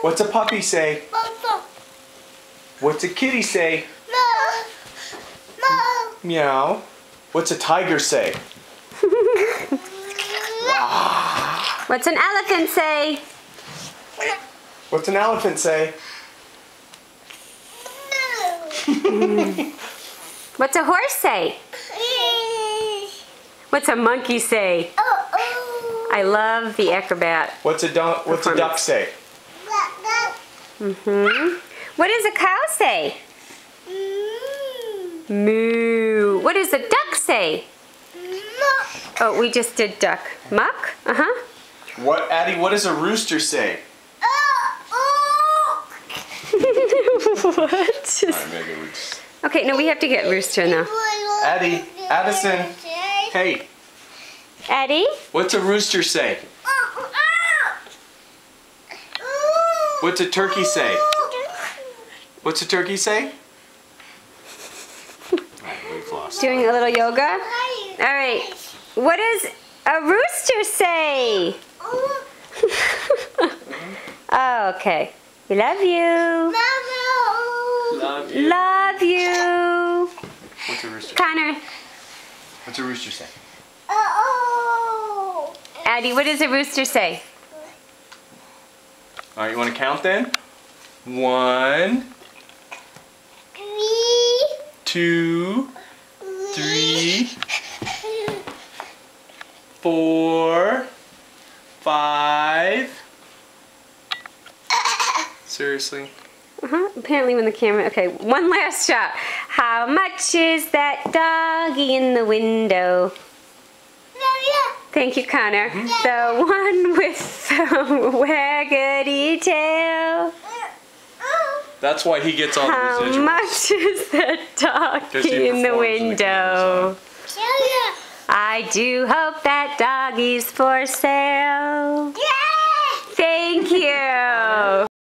What's a puppy say? What's a kitty say? Meow. What's a tiger say? What's an elephant say? What's an elephant say? What's a horse say? What's a monkey say? I love the acrobat. What's a duck say? What does a cow say? Moo. What does a duck say? Oh, we just did duck. Muck? Addie, what does a rooster say? What? Okay, no, we have to get rooster now. Addie, Addison, hey. Addie? What's a rooster say? What's a turkey say? What's a turkey say? We've lost. Doing a little yoga? All right. What does a rooster say? Oh, okay. We love you. Love you. Love you. What's a rooster? Connor. What's a rooster say? Addie, what does a rooster say? All right, you want to count then? 1, 2, 3, 4, 5. Seriously? Apparently when the camera, okay, one last shot. How much is that doggy in the window? Thank you, Connor. The one with the waggedy tail. That's why he gets all the residuals. How much is that doggy in the window? I do hope that doggy's for sale. Thank you.